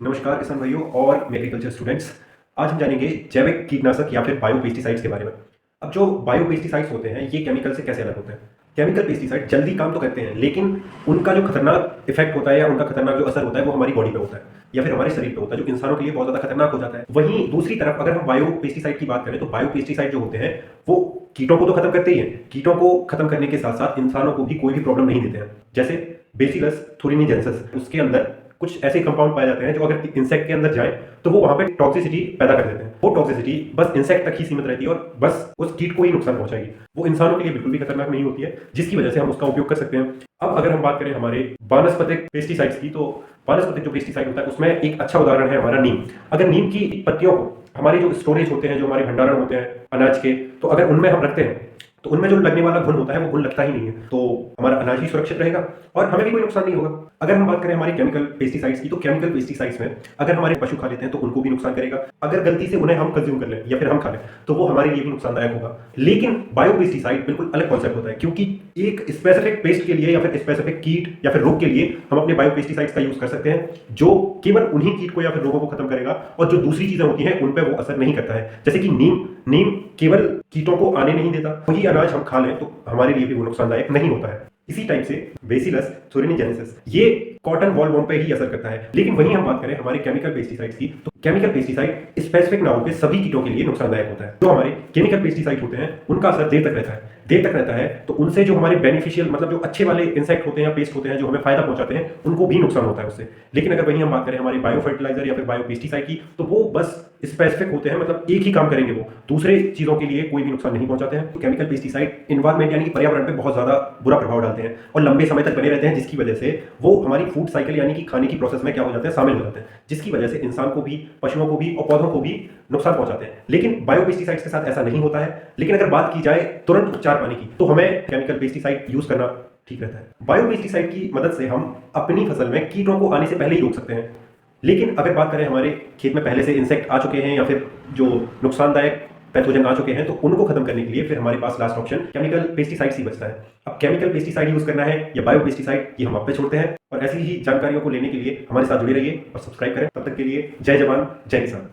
नमस्कार किसान भाइयों और एग्रीकल्चर स्टूडेंट्स। आज हम जानेंगे जैविक कीटनाशक या फिर बायो पेस्टिसाइड्स के बारे में। अब जो बायो पेस्टिसाइड्स होते हैं ये केमिकल से कैसे अलग होते हैं। केमिकल पेस्टिसाइड जल्दी काम तो करते हैं, लेकिन उनका जो खतरनाक इफेक्ट होता है या उनका खतरनाक जो असर होता है वो हमारी बॉडी पे होता है या फिर हमारे शरीर पे होता है, जो इंसानों के लिए बहुत ज्यादा खतरनाक हो जाता है। वहीं दूसरी तरफ अगर हम बायो पेस्टिसाइड की बात करें तो बायो पेस्टिसाइड जो होते हैं वो कीटों को तो खत्म करते ही हैं, कीटों को खत्म करने के साथ साथ इंसानों को भी कोई भी प्रॉब्लम नहीं देते हैं। जैसे बेसिलस थुरिनजेंसिस, उसके अंदर कुछ ऐसे कंपाउंड पाए जाते हैं जो अगर इंसेक्ट के अंदर जाए तो वो वहां पे टॉक्सिसिटी पैदा कर देते हैं। वो टॉक्सिसिटी बस इंसेक्ट तक ही सीमित रहती है और बस उस कीट को ही नुकसान पहुंचाएगी, वो इंसानों के लिए बिल्कुल भी खतरनाक नहीं होती है, जिसकी वजह से हम उसका उपयोग कर सकते हैं। अब अगर हम बात करें हमारे वानस्पतिक पेस्टिसाइड्स की, तो वानस्पतिक जो पेस्टिसाइड होता है उसमें एक अच्छा उदाहरण है हमारा नीम। अगर नीम की पत्तियों को हमारे जो स्टोरेज होते हैं, जो हमारे भंडारण होते हैं अनाज के, तो अगर उनमें हम रखते हैं तो उनमें जो लगने वाला घुन होता है वो घुन लगता ही नहीं है, तो हमारा अनाज भी सुरक्षित रहेगा और हमें भी कोई नुकसान नहीं होगा। अगर हम बात करें हमारे केमिकल पेस्टिसाइड्स की, तो केमिकल पेस्टिसाइड्स में अगर हमारे पशु खा लेते हैं तो उनको भी नुकसान करेगा। अगर गलती से उन्हें हम कंज्यूम कर लें या फिर हम खा लें तो वो हमारे लिए भी नुकसानदायक होगा। लेकिन बायो पेस्टिसाइड बिल्कुल अलग कॉन्सेप्ट होता है, क्योंकि एक स्पेसिफिक पेस्ट के लिए या फिर स्पेसिफिक कीट या फिर रोग के लिए हम अपने बायो पेस्टिसाइड्स का यूज कर सकते हैं, जो केवल उन्हीं कीट को या फिर रोगों को खत्म करेगा और जो दूसरी चीजें होती हैं उन पर वो असर नहीं करता है। जैसे कि नीम केवल कीटों को आने नहीं देता, वही अनाज हम खा लें तो हमारे लिए भी वो नुकसानदायक नहीं होता है। इसी टाइप से बेसिलस थुरिनजेंसिस ये कॉटन वॉलवॉर्म पे ही असर करता है। लेकिन वहीं हम बात करें हमारे केमिकल पेस्टिसाइड्स की, तो केमिकल पेस्टिसाइड स्पेसिफिक ना होकर सभी कीटों के लिए नुकसानदायक होता है। जो हमारे केमिकल पेस्टिसाइड होते हैं उनका असर देर तक रहता है, तो उनसे जो हमारे बेनिफिशियल मतलब जो अच्छे वाले इंसेक्ट होते हैं या पेस्ट होते हैं जो हमें फायदा पहुंचाते हैं उनको भी नुकसान होता है उससे। लेकिन अगर वहीं हम बात करें हमारी बायो फर्टिलाइजर या फिर बायो पेस्टिसाइड की, तो वो बस स्पेसिफिक होते हैं, मतलब एक ही काम करेंगे, वो दूसरे चीजों के लिए कोई भी नुकसान नहीं पहुंचाते हैं। तो केमिकल पेस्टिसाइड इन्वायरमेंट यानी कि पर्यावरण पे बहुत ज्यादा बुरा प्रभाव डालते हैं और लंबे समय तक बने रहते हैं, जिसकी वजह से वो हमारी फूड साइकिल यानी कि खाने की प्रोसेस में क्या हो जाते हैं, शामिल हो जाते हैं, जिसकी वजह से इंसान को भी, पशुओं को भी और पौधों को भी नुकसान पहुंचाते हैं। लेकिन बायो पेस्टिसाइड्स के साथ ऐसा नहीं होता है। लेकिन अगर बात की जाए तुरंत उपचार पाने की, तो हमें केमिकल पेस्टिसाइड यूज करना ठीक रहता है। बायो पेस्टिसाइड की मदद से हम अपनी फसल में कीटों को आने से पहले ही रोक सकते हैं। लेकिन अगर बात करें हमारे खेत में पहले से इंसेक्ट आ चुके हैं या फिर जो नुकसानदायक पैथोजन आ चुके हैं, तो उनको खत्म करने के लिए फिर हमारे पास लास्ट ऑप्शन केमिकल पेस्टिसाइड्स ही बचता है। अब केमिकल पेस्टिसाइड यूज करना है या बायो पेस्टिसाइड, ये हम आप पे छोड़ते हैं। और ऐसी ही जानकारियों को लेने के लिए हमारे साथ जुड़े रहिए और सब्सक्राइब करें। तब तक के लिए जय जवान जय किसान।